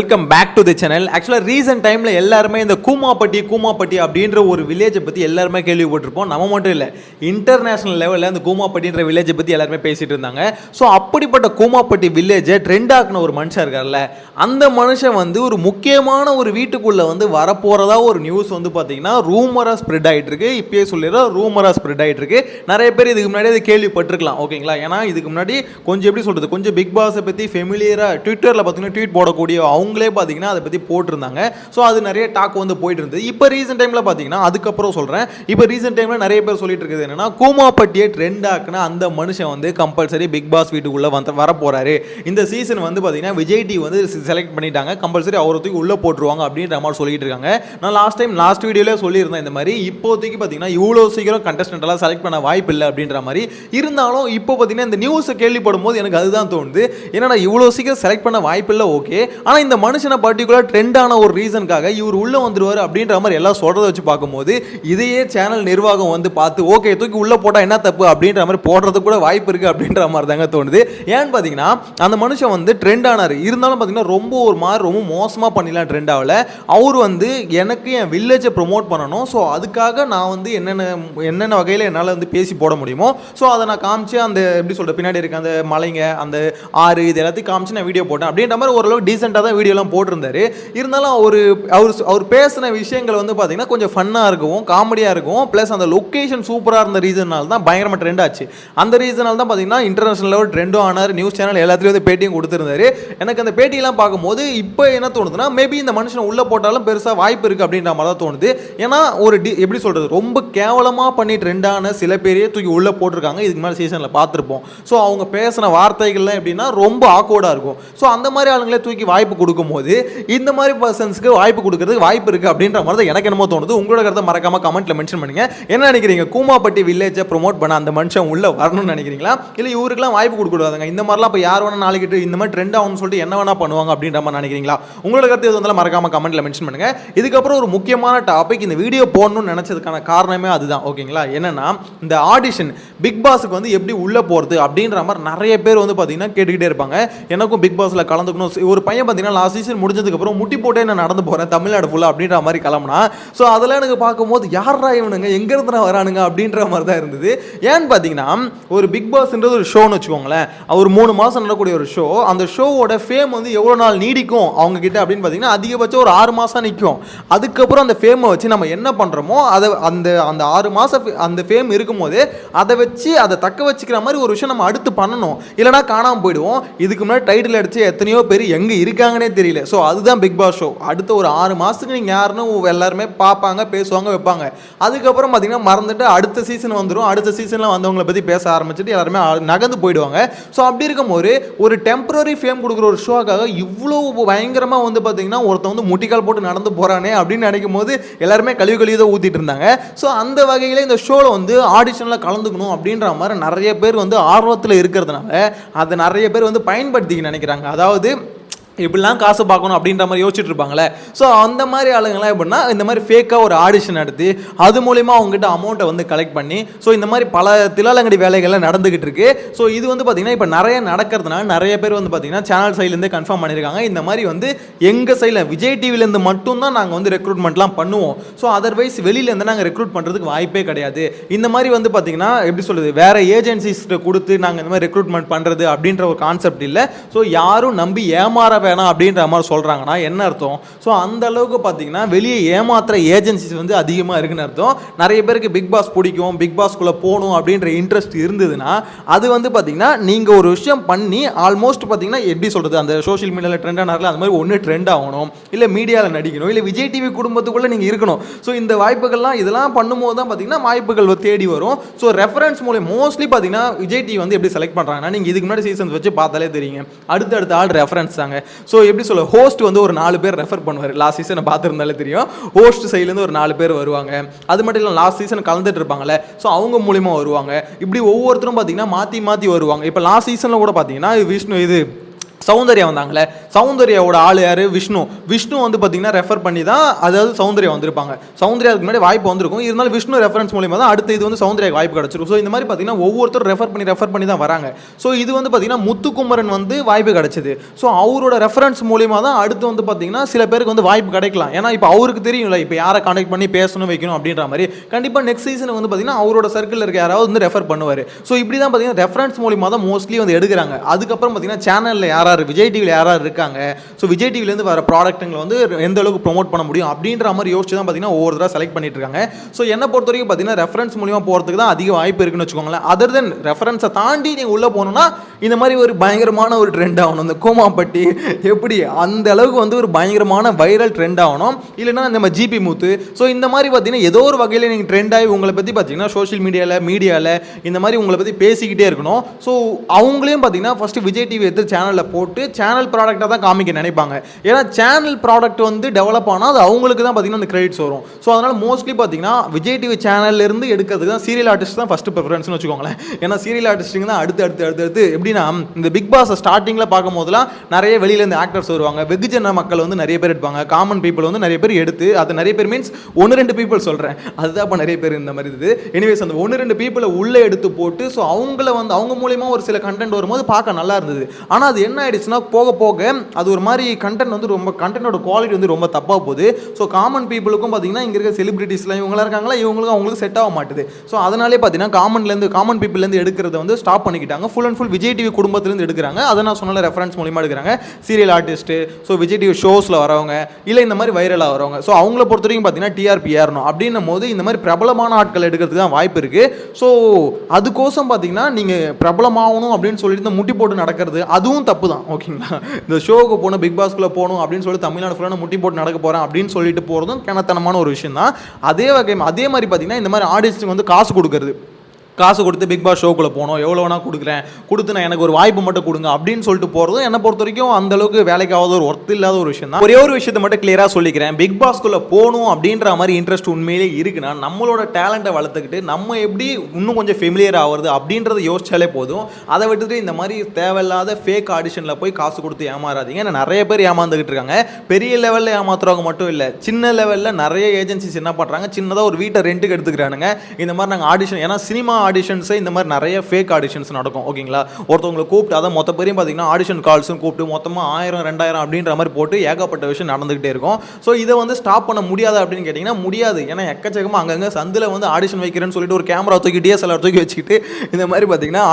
Welcome back to the channel. ஆக்சுவலாக recent டைமில் எல்லாருமே இந்த கூமாப்பட்டி அப்படின்ற ஒரு வில்லேஜை பற்றி எல்லாருமே கேள்விப்பட்டிருப்போம். நம்ம மட்டும் இல்லை, இன்டர்நேஷனல் லெவலில் அந்த கூமாப்பட்டின்ற வில்லேஜை பற்றி எல்லாருமே பேசிகிட்டு இருந்தாங்க. ஸோ அப்படிப்பட்ட கூமாப்பட்டி வில்லேஜை ட்ரெண்ட் ஆக்குன ஒரு மனுஷன் இருக்கார்ல, அந்த மனுஷன் வந்து ஒரு முக்கியமான ஒரு வீட்டுக்குள்ளே வந்து வரப்போகிறதா ஒரு நியூஸ் வந்து பார்த்தீங்கன்னா ரூமராக ஸ்ப்ரெட் ஆகிட்டு இருக்கு. இப்பயே சொல்லிடுறோம், ரூமராக ஸ்ப்ரெட் ஆகிட்டு இருக்கு. நிறைய பேர் இதுக்கு முன்னாடி அதை கேள்விப்பட்டிருக்கலாம், ஓகேங்களா? ஏன்னா இதுக்கு முன்னாடி கொஞ்சம் எப்படி சொல்கிறது, கொஞ்சம் பிக் பாஸை பற்றி ஃபெமிலியராக ட்விட்டரில் பார்த்தீங்கன்னா ட்வீட் போடக்கூடிய அவங்களே பார்த்தீங்கன்னா அதை பற்றி போட்டிருந்தாங்க. ஸோ அது நிறைய டாக் வந்து போயிட்டு இருந்தது. இப்போ ரீசெண்ட் டைமில் பார்த்தீங்கன்னா, அதுக்கப்புறம் சொல்கிறேன், இப்போ ரீசெண்ட் டைமில் நிறைய பேர் சொல்லிட்டு இருக்குது என்னன்னா, கூமாப்பட்டியை ட்ரெண்ட் ஆக்குனா அந்த மனுஷன் வந்து கம்பல்சரி பிக் பாஸ் வீட்டுக்குள்ளே வர போகிறாரு. இந்த சீசன் வந்து பார்த்தீங்கன்னா விஜய் டிவி வந்து செலக்ட் பண்ணிட்டாங்க, கம்பல்சரி அவரத்துக்கு உள்ளே போட்டுருவாங்க அப்படின்ற மாதிரி சொல்லிட்டு இருக்காங்க. நான் லாஸ்ட் வீடியோலேயே சொல்லியிருந்தேன் இந்த மாதிரி இப்போதைக்கு பார்த்தீங்கன்னா இவ்வளோ சீக்கிரம் கண்டஸ்டன்ட் எல்லாம் செலக்ட் பண்ண வாய்ப்பு இல்லை அப்படின்ற மாதிரி. இருந்தாலும் இப்போ பார்த்தீங்கன்னா இந்த நியூஸை கேள்விப்படும் போது எனக்கு அதுதான் தோணுது, ஏன்னா இவ்வளோ சீக்கிரம் செலக்ட் பண்ண வாய்ப்பு இல்லை, ஓகே. ஆனால் இந்த மனுஷனை பர்டிகுலர் ட்ரெண்டான ஒரு ரீசனுக்காக இவர் உள்ளே வந்துருவார் அப்படின்ற மாதிரி எல்லாம் சொல்கிறத வச்சு பார்க்கும்போது, இதையே சேனல் நிர்வாகம் வந்து பார்த்து ஓகே தூக்கி உள்ளே போட்டால் என்ன தப்பு அப்படின்ற மாதிரி போடுறதுக்கு கூட வாய்ப்பு இருக்குது அப்படின்ற மாதிரி தாங்க தோணுது. ஏன்னு பார்த்தீங்கன்னா அந்த மனுஷன் வந்து ட்ரெண்ட் ஆனார், இருந்தாலும் பார்த்தீங்கன்னா ரொம்ப மோசமாக பண்ணிடலாம் ட்ரெண்ட் ஆகல. அவர் வந்து எனக்கு என் வில்லேஜை ப்ரொமோட் பண்ணணும், ஸோ அதுக்காக நான் வந்து என்னென்ன வகையில் என்னால் வந்து பேசி போட முடியுமோ ஸோ அதை நான் காமிச்சு அந்த எப்படி சொல்கிற பின்னாடி இருக்க அந்த மலைங்க அந்த ஆறு இது எல்லாத்தையும் காமிச்சு நான் வீடியோ போட்டேன் அப்படின்ற மாதிரி ஓரளவு டீசெண்டாக தான் வீடியோலாம் போட்டிருந்தாரு. இருந்தாலும் அவர் பேசின விஷயங்கள் வந்து பார்த்தீங்கன்னா கொஞ்சம் ஃபன்னாக இருக்கும், காமெடியாக இருக்கும், ப்ளஸ் அந்த லொக்கேஷன் சூப்பராக இருந்த ரீசனால் தான் பயங்கரமாக ட்ரெண்ட் ஆச்சு. அந்த ரீசனால் தான் பார்த்தீங்கன்னா இன்டர்நேஷனல் லெவல் ட்ரெண்டும் ஆனார், நியூஸ் சேனல் எல்லாத்துலேயும் வந்து பேட்டியும் கொடுத்துருந்தாரு. எனக்கு அந்த பேட்டியெல்லாம் பார்க்கும்போது இப்போ என்ன தோணுதுன்னா, மேபி இந்த மனுஷனை உள்ளே போட்டாலும் பெருசாக வாய்ப்பு இருக்குது அப்படின்ற மாதிரி தான் தோணுது. ஏன்னா ஒரு எப்படி சொல்கிறது, ரொம்ப கேவலமாக பண்ணி ட்ரெண்டான சில பேரையே தூக்கி உள்ளே போட்டிருக்காங்க, இதுக்கு மேலே சீசனில் பார்த்துருப்போம். ஸோ அவங்க பேசின வார்த்தைகள்லாம் எப்படின்னா ரொம்ப ஆக்வர்டாக இருக்கும். ஸோ அந்த மாதிரி ஆளுங்களே தூக்கி வாய்ப்பு கொடுக்கும்போது இந்த மாதிரி பர்சன்ஸ்க்கு வாய்ப்பு கொடுக்கறதுக்கு வாய்ப்பு இருக்குது அப்படின்ற மாதிரி தான் எனக்கு என்னமோ தோணுது. உங்களோட கருத்தை மறக்காம கமெண்ட்ல மென்ஷன் பண்ணுங்க. என்ன நினைக்கிறீங்க, கூமாப்பட்டி வில்லேஜை ப்ரொமோட் பண்ண அந்த மனுஷன் உள்ள வரணும்னு நினைக்கிறீங்களா, இல்லை இவருக்குலாம் வாய்ப்பு கொடுக்கூடாதுங்க, இந்த மாதிரிலாம் இப்போ யார் வேணா நாளைக்கு இந்த மாதிரி ட்ரெண்ட் ஆகும்னு சொல்லிட்டு என்ன வேணா பண்ணுவாங்க அப்படின்ற மாதிரி நினைக்கிறீங்களா? உங்களோட கருத்து எது வந்தாலும் மறக்காம கமெண்ட்ல மென்ஷன் பண்ணுங்க. இதுக்கப்புறம் ஒரு முக்கியமான டாபிக், இந்த வீடியோ போடணும்னு நினைச்சதுக்கான காரணமே அதுதான், ஓகேங்களா? என்னன்னா இந்த ஆடிஷன் பிக் பாஸுக்கு வந்து எப்படி உள்ள போறது அப்படின்ற மாதிரி நிறைய பேர் வந்து பார்த்தீங்கன்னா கேட்டுக்கிட்டே இருப்பாங்க. எனக்கும் பிக் பாஸ்ல கலந்துக்கணும். ஒரு பையன் பார்த்தீங்கன்னா லாஸ்ட் சீசன் முடிஞ்சதுக்கு அப்புறம் முட்டி போட்டே நான் நடந்து போறேன் தமிழ்நாடு ஃபுல்லாக அப்படின்ற மாதிரி கிளம்புனா. ஸோ அதெல்லாம் எனக்கு பார்க்கும்போது யாரா இவனுங்க எங்கேருந்து நான் வரானுங்க அப்படின்ற மாதிரி தான் இருந்தது. ஏன்னு பார்த்தீங்கன்னா ஒரு பிக் பாஸ்ன்றது ஒரு ஷோன்னு வச்சுக்கோங்களேன், ஒரு 3 மாதம் நடக்கக்கூடிய ஒரு ஷோ. அந்த ஷோவோட ஃபேம் வந்து எவ்வளோ நாள் நீடிக்கும் அவங்க கிட்ட அப்படின்னு பார்த்தீங்கன்னா அதிகபட்சம் ஒரு 6 மாதம் நிற்கும். அதுக்கப்புறம் அந்த ஃபேமை வச்சு நம்ம என்ன பண்ணுறோமோ அதை அந்த 6 மாதம் அந்த ஃபேம் இருக்கும்போது அதை வச்சு அதை தக்க வச்சுக்கிற மாதிரி ஒரு விஷயம் நம்ம அடுத்து பண்ணணும், இல்லைனா காணாமல் போயிடுவோம். இதுக்கு முன்னாடி டைட்டில் அடிச்சு எத்தனையோ பேர் எங்கே இருக்காங்கன்னே தெரியல. ஸோ அதுதான் பிக் பாஸ் ஷோ. அடுத்த ஒரு 6 மாதத்துக்கு நீங்கள் யாருன்னு எல்லாருமே பார்ப்பாங்க, பேசுவாங்க, வைப்பாங்க. அதுக்கப்புறம் பார்த்தீங்கன்னா மறந்துட்டு அடுத்த சீசன் வந்துடும். அடுத்த சீசனில் வந்தவங்களை பற்றி பேச ஆரம்பிச்சுட்டு எல்லாருமே நகர்ந்து போயிடுவாங்க. ஸோ அப்படி இருக்கும்போது ஒரு டெம்பரரி ஃபேம் கொடுக்குற ஒரு ஷோக்காக இவ்வளோ பயங்கரமாக வந்து பார்த்தீங்கன்னா ஒருத்தன் வந்து முட்டிக்கால் போட்டு நடந்து போகிறானே அப்படின்னு நினைக்கும் போது எல்லாருமே கழிவு தான் ஊற்றிட்டு இருந்தாங்க. ஸோ அந்த வகையில் இந்த ஷோவில் வந்து ஆடிஷனில் கலந்துக்கணும் அப்படின்ற மாதிரி நிறைய பேர் வந்து ஆர்வத்தில் இருக்கிறதுனால அதை நிறைய பேர் வந்து பயன்படுத்திக்க நினைக்கிறாங்க. அதாவது இப்படிலாம் காசு பார்க்கணும் அப்படின்ற மாதிரி யோசிச்சுட்டு இருப்பாங்களே. ஸோ அந்த மாதிரி ஆளுங்கள்லாம் எப்படின்னா இந்த மாதிரி ஃபேக்காக ஒரு ஆடிஷன் நடத்தி அது மூலிமா அவங்ககிட்ட அமௌண்ட்டை வந்து கலெக்ட் பண்ணி ஸோ இந்த மாதிரி பல தில்லாலங்கடி வேலைகள்லாம் நடந்துகிட்டு இருக்கு. ஸோ இது வந்து பார்த்தீங்கன்னா இப்போ நிறைய நடக்கிறதுனால நிறைய பேர் வந்து பார்த்தீங்கன்னா சேனல் சைட்லேருந்தே கன்ஃபார்ம் பண்ணியிருக்காங்க, இந்த மாதிரி வந்து எங்கள் சைடில் விஜய் டிவிலேருந்து மட்டும்தான் நாங்கள் வந்து ரெக்ரூட்மெண்ட்லாம் பண்ணுவோம். ஸோ அதர்வைஸ் வெளியிலேருந்து நாங்கள் ரெக்ரூட் பண்ணுறதுக்கு வாய்ப்பே கிடையாது. இந்த மாதிரி வந்து பார்த்தீங்கன்னா எப்படி சொல்கிறது, வேறு ஏஜென்சிஸ்ட்டு கொடுத்து நாங்கள் இந்த மாதிரி ரெக்ரூட்மெண்ட் பண்ணுறது அப்படின்ற ஒரு கான்செப்ட் இல்லை. ஸோ யாரும் நம்பி ஏமாற வேணாம் அப்படின்ற மாதிரி சொல்றாங்கன்னா என்ன அர்த்தம்? ஸோ அந்த அளவுக்கு பார்த்தீங்கன்னா வெளியே ஏமாத்துற ஏஜென்சிஸ் வந்து அதிகமாக இருக்குன்னு அர்த்தம். நிறைய பேருக்கு பிக் பாஸ் பிடிக்கும், பிக் பாஸ்குள்ளே போகணும் அப்படின்ற இன்ட்ரெஸ்ட் இருந்ததுன்னா அது வந்து பார்த்தீங்கன்னா நீங்கள் ஒரு விஷயம் பண்ணி ஆல்மோஸ்ட் பார்த்தீங்கன்னா எப்படி சொல்கிறது, அந்த சோஷியல் மீடியாவில் ட்ரெண்ட் ஆனார்ல அந்த மாதிரி ஒன்று ட்ரெண்ட் ஆகணும், இல்லை மீடியாவில் நடிக்கணும், இல்லை விஜய் டிவி குடும்பத்துக்குள்ளே நீங்கள் இருக்கணும். ஸோ இந்த வாய்ப்புகள்லாம் இதெல்லாம் பண்ணும்போது தான் பார்த்தீங்கன்னா வாய்ப்புகள் தேடி வரும். ஸோ ரெஃபரன்ஸ் மூலம் மோஸ்ட்லி பார்த்தீங்கன்னா விஜய் டிவி வந்து எப்படி செலக்ட் பண்ணுறாங்கன்னா நீங்கள் இதுக்கு முன்னாடி சீசன்ஸ் வச்சு பார்த்தாலே தெரியுங்க, அடுத்தடுத்த ஆள் ரெஃபரன்ஸ் தாங்க. ஸோ எப்படி சொல்ல, ஹோஸ்ட் வந்து ஒரு 4 பேர் ரெஃபர் பண்ணுவார். லாஸ்ட் சீசனை பார்த்துருந்தாலே தெரியும், ஹோஸ்ட் சைட்லேருந்து ஒரு 4 பேர் வருவாங்க. அது மட்டும் இல்லை லாஸ்ட் சீசன் கலந்துட்டு இருப்பாங்கல்ல, ஸோ அவங்க மூலிமா வருவாங்க. இப்படி ஒவ்வொருத்தரும் பார்த்தீங்கன்னா மாற்றி வருவாங்க. இப்போ லாஸ்ட் சீசனில் கூட பார்த்தீங்கன்னா விஷ்ணு இது சௌந்தர்யா வந்தாங்களே, சௌந்தர்யாவோட ஆள் யார்? விஷ்ணு வந்து பார்த்தீங்கன்னா ரெஃபர் பண்ணி தான், அதாவது சௌந்தர்யா வந்திருப்பாங்க. சௌந்தர்யாவுக்கு முன்னாடி வாய்ப்பு வந்திருக்கும், இருந்தாலும் விஷ்ணு ரெஃபரன்ஸ் மூலியமா தான் அடுத்து இது வந்து சௌந்தர்யாவுக்கு வாய்ப்பு கிடச்சிருக்கும். ஸோ இந்த மாதிரி பார்த்தீங்கன்னா ஒவ்வொருத்தரும் ரெஃபர் பண்ணி தான் வராங்க. ஸோ இது வந்து பார்த்தீங்கன்னா முத்துக்குமரன் வந்து வாய்ப்பு கிடச்சிது. ஸோ அவரோட ரெஃபரன்ஸ் மூலியமா தான் அடுத்து வந்து பார்த்தீங்கன்னா சில பேருக்கு வந்து வாய்ப்பு கிடைக்கலாம். ஏன்னா இப்போ அவருக்கு தெரியும்ல, இப்போ யாரை கான்டாக்ட் பண்ணி பேசணும் வைக்கணும் அப்படின்ற மாதிரி. கண்டிப்பாக நெக்ஸ்ட் சீசன் வந்து பார்த்தீங்கன்னா அவரோட சர்க்கிளில் இருக்க யாராவது வந்து ரெஃபர் பண்ணுவார். ஸோ இப்படி தான் பார்த்தீங்கன்னா ரெஃபரன்ஸ் மூலியமா தான் மோஸ்ட்லி வந்து எடுக்கிறாங்க. அதுக்கப்புறம் பார்த்தீங்கன்னா சேனலில் யாராவது விஜய் டிவியில் யாராவது இருக்காங்க, ஸோ விஜய் டிவிலேருந்து வர ப்ராடக்ட்டுங்களை வந்து எந்த அளவுக்கு ப்ரொமோட் பண்ண முடியும் அப்படின்ற மாதிரி யோசிச்சு தான் பார்த்தீங்கன்னா ஒவ்வொருத்தராக செலக்ட் பண்ணிட்டு இருக்காங்க. ஸோ என்ன பொறுத்த வரைக்கும் பார்த்தீங்கன்னா ரெஃபரன்ஸ் மூலியமாக போகிறதுக்கு தான் அதிக வாய்ப்பு இருக்குன்னு வச்சுக்கோங்களேன். அதர் தென் ரெஃபரன்ஸை தாண்டி நீங்கள் உள்ளே போகணும்னா இந்த மாதிரி ஒரு பயங்கரமான ஒரு ட்ரெண்ட் ஆகணும். இந்த கோமாப்பட்டி எப்படி அந்த அளவுக்கு வந்து ஒரு பயங்கரமான வைரல் ட்ரெண்ட் ஆகணும். இல்லைன்னா நம்ம ஜிபி மூத்து, ஸோ இந்த மாதிரி பார்த்தீங்கன்னா ஏதோ ஒரு வகையில் நீங்கள் ட்ரெண்ட் ஆகி உங்களை பற்றி பார்த்தீங்கன்னா சோஷியல் மீடியாவில் இந்த மாதிரி உங்களை பற்றி பேசிக்கிட்டே இருக்கணும். ஸோ அவங்களையும் பார்த்தீங்கன்னா ஃபஸ்ட்டு விஜய் டிவி எடுத்து சேனலில் போட்டு சேனல் ப்ராடக்டாக தான் காமிக்க நினைப்பாங்க. ஏன்னா சேனல் ப்ராடக்ட் வந்து டெவலப் ஆனால் அது அவங்களுக்கு தான் பார்த்தீங்கன்னா அந்த கிரெடிட்ஸ் வரும். ஸோ அதனால் மோஸ்ட்லி பார்த்தீங்கன்னா விஜய் டிவி சேனல்லேருந்து எடுக்கிறதுக்கு தான் சீரியல் ஆர்டிஸ்ட் தான் ஃபஸ்ட்டு ப்ரிஃபரன்ஸ்னு வச்சுக்கோங்களேன். ஏன்னா சீரியல் ஆர்டிஸ்ட்டுங்க தான் அடுத்து எப்படின்னா இந்த பிக் பாஸ் ஸ்டார்டிங்கில் பார்க்கும் போதெல்லாம் நிறைய வெளியில் இந்த ஆக்டர்ஸ் வருவாங்க, வெகுஜன மக்கள் வந்து நிறைய பேர் எடுப்பாங்க, காமன் பீப்புள் வந்து நிறைய பேர் எடுத்து, அது நிறைய பேர் மீன்ஸ் 1-2 பீப்புள் சொல்கிறேன், அதுதான் இப்போ நிறைய பேர் இந்த மாதிரி இது. எனிவேஸ் அந்த 1-2 பீப்புளை உள்ளே எடுத்து போட்டு ஸோ அவங்கள வந்து அவங்க மூலியமா ஒரு சில கண்டென்ட் வரும்போது பார்க்க நல்லா இருந்தது. ஆனால் அது என்ன ஆயிடுச்சுன்னா போக அது ஒரு மாதிரி கண்டென்ட் வந்து ரொம்ப கண்டென்ட்டோட குவாலிட்டி வந்து ரொம்ப தப்பாக போகுது. ஸோ காமன் பீப்புளுக்கும் பார்த்தீங்கன்னா இங்கே இருக்க செலிபிரிட்டிஸ்லாம் இவங்களாம் இருக்காங்களா, இவங்களுக்கும் அவங்களுக்கு செட் ஆக மாட்டுது. ஸோ அதனாலே பார்த்தீங்கன்னா காமன் பீப்புள்லேருந்து எடுக்கிறத வந்து ஸ்டாப் பண்ணிக்கிட்டாங்க. Full and full Vijay TV குடும்பத்திலேருந்து எடுக்கிறாங்க. அதை நான் சொன்ன ரெஃபரன்ஸ் மூலியமாக எடுக்கிறாங்க. Serial artist, so Vijay TV ஷோஸில் வரவங்க, இல்லை இந்த மாதிரி வைரலாக வரவங்க, ஸோ அவங்கள பொறுத்த வரைக்கும் பார்த்தீங்கன்னா டிஆர்பி ஏறணும் அப்படின்னும் போது இந்த மாதிரி பிரபலமான ஆட்கள் எடுக்கிறதுக்கு தான் வாய்ப்பு இருக்குது. ஸோ அதுக்கோசம் பார்த்தீங்கன்னா நீங்கள் பிரபலமாகணும் அப்படின்னு சொல்லிட்டு முட்டி போட்டு நடக்கிறது அதுவும் தப்பு தான். ஓகேங்களா, இந்த ஷோவுக்கு போகணும், பிக் பாஸ்க்குள்ளே போகணும் அப்படின்னு சொல்லி தமிழ்நாடு ஃபுல்லாக முட்டி போட்டு நடக்க போகிறேன் அப்படின்னு சொல்லிட்டு போகிறதும் கிணத்தனமான ஒரு விஷயம் தான். அதே மாதிரி பார்த்தீங்கன்னா இந்த மாதிரி ஆர்டிஸ்ட்டுக்கு வந்து காசு கொடுத்து பிக் பாஸ் ஷோக்குள்ளே போகணும், எவ்வளோ வேணால் கொடுத்து நான் எனக்கு ஒரு வாய்ப்பு மட்டும் கொடுங்க அப்படின்னு சொல்லிட்டு போகிறதும் என்னை பொறுத்த வரைக்கும் அந்த அளவுக்கு வேலைக்காவது ஒரு ஒர்த் இல்லாத ஒரு விஷயம் தான். ஒரே ஒரு விஷயத்தை மட்டும் கிளியராக சொல்லிக்கிறேன், பிக் பாஸ்க்குள்ளே போகணும் அப்படின்ற மாதிரி இன்ட்ரெஸ்ட் உண்மையிலே இருக்குன்னா நம்மளோட டேலண்ட்டை வளர்த்துக்கிட்டு நம்ம எப்படி இன்னும் கொஞ்சம் ஃபெமிலியர் ஆகுறது அப்படின்றத யோசிச்சாலே போதும். அதை விட்டுட்டு இந்த மாதிரி தேவையில்லாத ஃபேக் ஆடிஷனில் போய் காசு கொடுத்து ஏமாறாதீங்க. ஏன்னா நிறைய பேர் ஏமாந்துக்கிட்டு இருக்காங்க. பெரிய லெவலில் ஏமாத்துறவங்க மட்டும் இல்லை, சின்ன லெவலில் நிறைய ஏஜென்சிஸ் என்ன பண்ணுறாங்க, சின்னதாக ஒரு வீட்டை ரெண்ட்டுக்கு எடுத்துக்கிறானுங்க. இந்த மாதிரி நாங்கள் ஆடிஷன், ஏன்னா சினிமா ஆடிஷன்ஸை இந்த மாதிரி நிறைய ஃபேக் ஆடிஷன்ஸ் நடக்கும். ஓகேங்களா, ஒருத்தவங்களை கூப்பிட்டு அதை மொத்த பேரையும் பார்த்தீங்கன்னா ஆடிஷன் கால்ஸும் கூப்பிட்டு மொத்தமாக 1000-2000 அப்படின்ற மாதிரி போட்டு ஏகப்பட்ட விஷயம் நடந்துகிட்டே இருக்கும். ஸோ இதை வந்து ஸ்டாப் பண்ண முடியாது அப்படின்னு கேட்டிங்கன்னா முடியாது. ஏன்னா எக்கச்சக்கமாக அங்கங்கே சந்தில் வந்து ஆடிஷன் வைக்கிறேன்னு சொல்லிட்டு ஒரு கேமரா தூக்கி டிஎஸ்எல்ஆர் தூக்கி வச்சுக்கிட்டு இந்த மாதிரி பார்த்தீங்கன்னா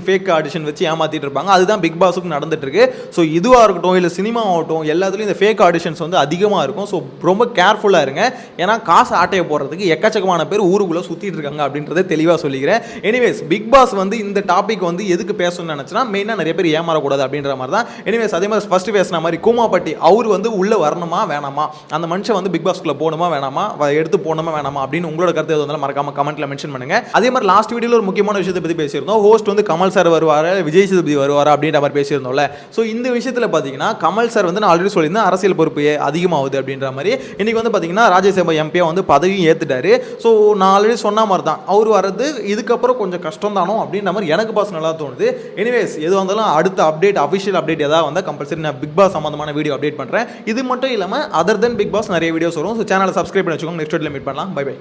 ஃபேக் ஆடிஷன் வச்சு ஏமாற்றிட்டு இருப்பாங்க. அதுதான் பிக் பாஸுக்கு நடந்துட்டு இருக்கு. ஸோ இதுவாக இருக்கட்டும் இல்லை சினிமா ஆகட்டும் எல்லாத்துலேயும் இந்த ஃபேக் ஆடிஷன்ஸ் வந்து அதிகமாக இருக்கும். ஸோ ரொம்ப கேர்ஃபுல்லாக இருங்க. ஏன்னா காசு ஆட்டையை போடுறதுக்கு எக்கச்சக்கமான பேர் ஊருக்குள்ளே சுற்றிட்டு இருக்காங்க அப்படின்றத தெளிவாக சொல்லிக்கிறேன். எனிவேஸ் பிக் பாஸ் வந்து இந்த டாபிக் வந்து எதுக்கு பேசணும்னு நினச்சினா மெயினாக நிறைய பேர் ஏமாறக்கூடாது அப்படின்ற மாதிரி தான். எனிவேஸ் அதே மாதிரி ஃபர்ஸ்ட் பேசின மாதிரி கூமாப்பட்டி அவர் வந்து உள்ளே வரணுமா வேணாமா, அந்த மனுஷன் வந்து பிக் பாஸ்க்குள்ளே போகணுமா வேணாமா, எடுத்து போகணுமா வேணாமா அப்படின்னு உங்களோட கருத்து எது வந்தாலும் மறக்காம கமெண்ட்ல மென்ஷன் பண்ணுங்க. அதே மாதிரி லாஸ்ட் வீடியோவில் ஒரு முக்கியமான விஷயத்தை பற்றி பேசியிருந்தோம். ஹோஸ்ட் வந்து கமல் சார் வருவார், விஜய் சேதுபதி வருவார் அப்படின்ற மாதிரி பேசியிருந்தோம்ல. ஸோ இந்த விஷயத்தில் பார்த்தீங்கன்னா கமல் சார் வந்து நான் ஆல்ரெடி சொல்லியிருந்தேன் அரசியல் பொறுப்பு அதிகமாகுது அப்படின்ற மாதிரி. இன்னைக்கு வந்து பார்த்தீங்கன்னா ராஜ்யசபா எம்பியா வந்து பதவியும் ஏற்றுட்டாரு. ஸோ நான் ஆல்ரெடி சொன்ன மாதிரி தான் அவர் வர்றது இதுக்கப்புறம் கொஞ்சம் கஷ்டம் தானோ அப்படின்ற மாதிரி எனக்கு பர்சனலாக தோணுது. எனிவேஸ் எது வந்தாலும் அடுத்த அப்டேட் அஃபிஷியல் அப்டேட் ஏதாவது வந்தால் கம்பல்சரி நான் பிக் பாஸ் சம்பந்தமான வீடியோ அப்டேட் பண்ணுறேன். இது மட்டும் இல்லாமல் அதர் தென் பிக் பாஸ் நிறைய வீடியோஸ் வரும். ஸோ சேனலை சப்ஸ்கிரைப் பண்ணி வச்சுக்கோங்க. நெக்ஸ்ட் வீடியோவில் மீட் பண்ணலாம். Bye by.